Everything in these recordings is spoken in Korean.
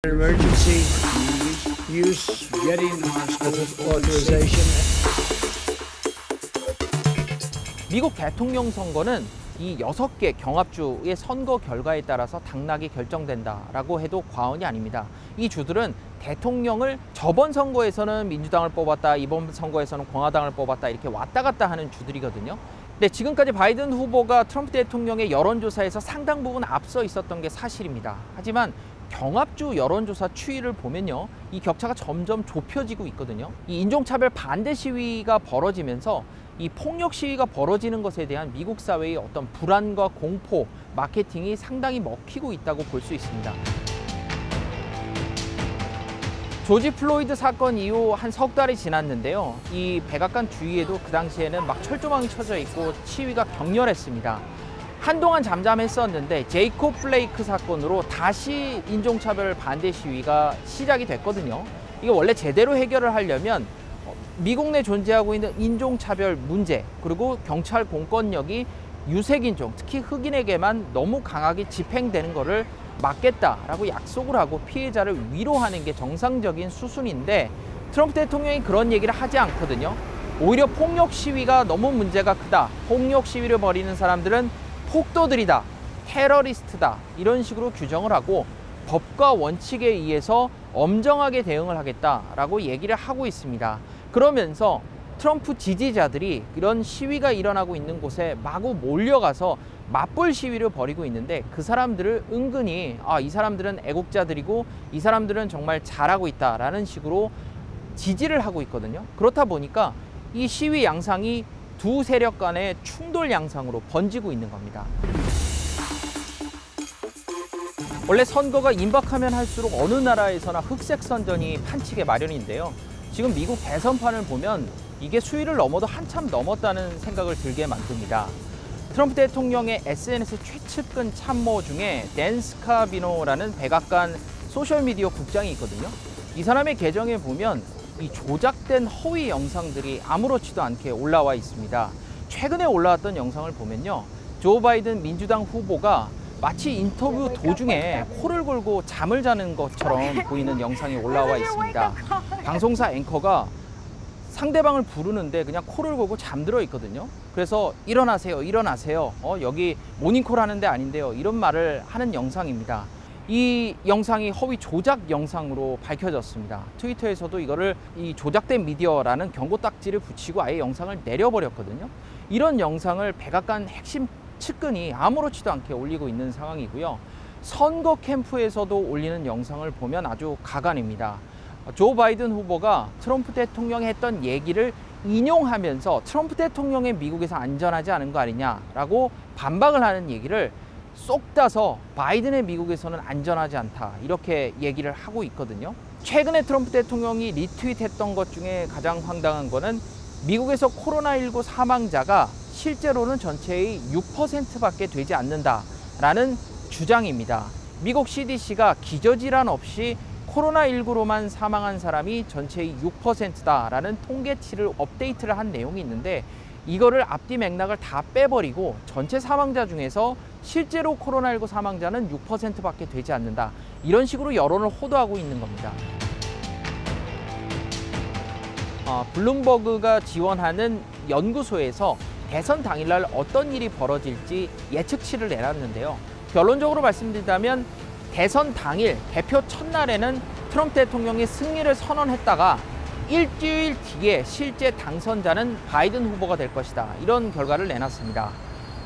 Emergency use getting authorization. 미국 대통령 선거는 이 6개 경합주의 선거 결과에 따라서 당락이 결정된다라고 해도 과언이 아닙니다. 이 주들은 대통령을 저번 선거에서는 민주당을 뽑았다, 이번 선거에서는 공화당을 뽑았다 이렇게 왔다 갔다 하는 주들이거든요. 근데 지금까지 바이든 후보가 트럼프 대통령의 여론조사에서 상당 부분 앞서 있었던 게 사실입니다. 하지만 경합주 여론조사 추이를 보면요, 이 격차가 점점 좁혀지고 있거든요. 이 인종차별 반대 시위가 벌어지면서 이 폭력 시위가 벌어지는 것에 대한 미국 사회의 어떤 불안과 공포, 마케팅이 상당히 먹히고 있다고 볼 수 있습니다. 조지 플로이드 사건 이후 한 석 달이 지났는데요. 이 백악관 주위에도 그 당시에는 막 철조망이 쳐져 있고 시위가 격렬했습니다. 한동안 잠잠했었는데 제이콥 블레이크 사건으로 다시 인종차별 반대 시위가 시작이 됐거든요. 이게 원래 제대로 해결을 하려면 미국 내 존재하고 있는 인종차별 문제, 그리고 경찰 공권력이 유색인종, 특히 흑인에게만 너무 강하게 집행되는 것을 막겠다라고 약속을 하고 피해자를 위로하는 게 정상적인 수순인데, 트럼프 대통령이 그런 얘기를 하지 않거든요. 오히려 폭력 시위가 너무 문제가 크다, 폭력 시위를 벌이는 사람들은 폭도들이다, 테러리스트다, 이런 식으로 규정을 하고 법과 원칙에 의해서 엄정하게 대응을 하겠다라고 얘기를 하고 있습니다. 그러면서 트럼프 지지자들이 이런 시위가 일어나고 있는 곳에 마구 몰려가서 맞불 시위를 벌이고 있는데, 그 사람들을 은근히 이 사람들은 애국자들이고 이 사람들은 정말 잘하고 있다라는 식으로 지지를 하고 있거든요. 그렇다 보니까 이 시위 양상이 두 세력 간의 충돌 양상으로 번지고 있는 겁니다. 원래 선거가 임박하면 할수록 어느 나라에서나 흑색 선전이 판치게 마련인데요. 지금 미국 대선판을 보면 이게 수위를 넘어도 한참 넘었다는 생각을 들게 만듭니다. 트럼프 대통령의 SNS 최측근 참모 중에 댄 스카비노라는 백악관 소셜미디어 국장이 있거든요. 이 사람의 계정에 보면 이 조작된 허위 영상들이 아무렇지도 않게 올라와 있습니다. 최근에 올라왔던 영상을 보면요, 조 바이든 민주당 후보가 마치 인터뷰 도중에 코를 골고 잠을 자는 것처럼 보이는 영상이 올라와 있습니다. 방송사 앵커가 상대방을 부르는데 그냥 코를 골고 잠들어 있거든요. 그래서 일어나세요, 일어나세요. 여기 모닝콜 하는 데 아닌데요, 이런 말을 하는 영상입니다. 이 영상이 허위 조작 영상으로 밝혀졌습니다. 트위터에서도 이거를 이 조작된 미디어라는 경고 딱지를 붙이고 아예 영상을 내려버렸거든요. 이런 영상을 백악관 핵심 측근이 아무렇지도 않게 올리고 있는 상황이고요. 선거 캠프에서도 올리는 영상을 보면 아주 가관입니다. 조 바이든 후보가 트럼프 대통령이 했던 얘기를 인용하면서 트럼프 대통령의 미국에서 안전하지 않은 거 아니냐라고 반박을 하는 얘기를 쏙 따서 바이든의 미국에서는 안전하지 않다, 이렇게 얘기를 하고 있거든요. 최근에 트럼프 대통령이 리트윗했던 것 중에 가장 황당한 거는 미국에서 코로나19 사망자가 실제로는 전체의 6%밖에 되지 않는다라는 주장입니다. 미국 CDC가 기저질환 없이 코로나19로만 사망한 사람이 전체의 6%다라는 통계치를 업데이트를 한 내용이 있는데, 이거를 앞뒤 맥락을 다 빼버리고 전체 사망자 중에서 실제로 코로나19 사망자는 6%밖에 되지 않는다, 이런 식으로 여론을 호도하고 있는 겁니다. 블룸버그가 지원하는 연구소에서 대선 당일날 어떤 일이 벌어질지 예측치를 내놨는데요. 결론적으로 말씀드리자면 대선 당일 개표 첫날에는 트럼프 대통령이 승리를 선언했다가 일주일 뒤에 실제 당선자는 바이든 후보가 될 것이다, 이런 결과를 내놨습니다.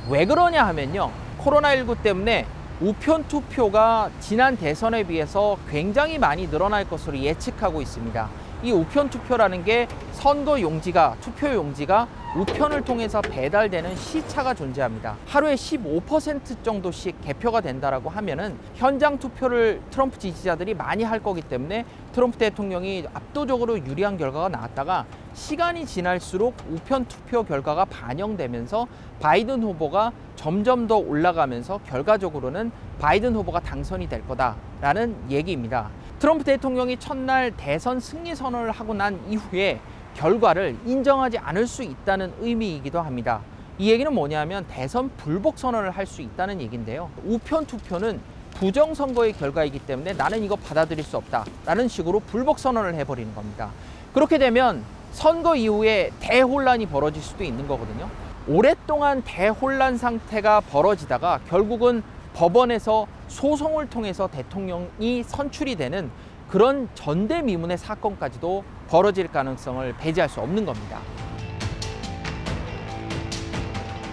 왜 그러냐 하면요, 코로나19 때문에 우편 투표가 지난 대선에 비해서 굉장히 많이 늘어날 것으로 예측하고 있습니다. 이 우편 투표라는 게 선거 용지가, 투표 용지가 우편을 통해서 배달되는 시차가 존재합니다. 하루에 15% 정도씩 개표가 된다라고 하면은 현장 투표를 트럼프 지지자들이 많이 할 거기 때문에 트럼프 대통령이 압도적으로 유리한 결과가 나왔다가 시간이 지날수록 우편 투표 결과가 반영되면서 바이든 후보가 점점 더 올라가면서 결과적으로는 바이든 후보가 당선이 될 거다라는 얘기입니다. 트럼프 대통령이 첫날 대선 승리 선언을 하고 난 이후에 결과를 인정하지 않을 수 있다는 의미이기도 합니다. 이 얘기는 뭐냐면 대선 불복 선언을 할 수 있다는 얘기인데요. 우편 투표는 부정선거의 결과이기 때문에 나는 이거 받아들일 수 없다라는 식으로 불복 선언을 해버리는 겁니다. 그렇게 되면 선거 이후에 대혼란이 벌어질 수도 있는 거거든요. 오랫동안 대혼란 상태가 벌어지다가 결국은 법원에서 소송을 통해서 대통령이 선출이 되는 그런 전대미문의 사건까지도 벌어질 가능성을 배제할 수 없는 겁니다.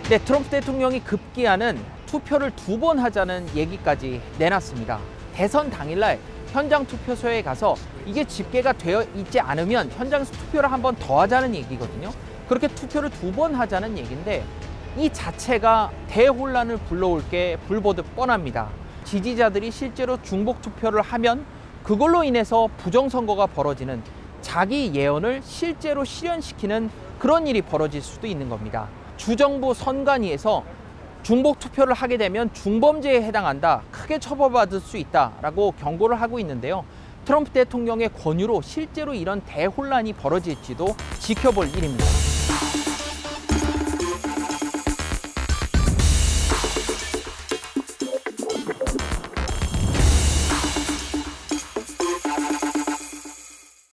네, 트럼프 대통령이 급기야는 투표를 2번 하자는 얘기까지 내놨습니다. 대선 당일날 현장 투표소에 가서 이게 집계가 되어 있지 않으면 현장 투표를 한 번 더 하자는 얘기거든요. 그렇게 투표를 2번 하자는 얘기인데 이 자체가 대혼란을 불러올 게 불보듯 뻔합니다. 지지자들이 실제로 중복 투표를 하면 그걸로 인해서 부정선거가 벌어지는 자기 예언을 실제로 실현시키는 그런 일이 벌어질 수도 있는 겁니다. 주정부 선관위에서 중복 투표를 하게 되면 중범죄에 해당한다, 크게 처벌받을 수 있다라고 경고를 하고 있는데요. 트럼프 대통령의 권유로 실제로 이런 대혼란이 벌어질지도 지켜볼 일입니다.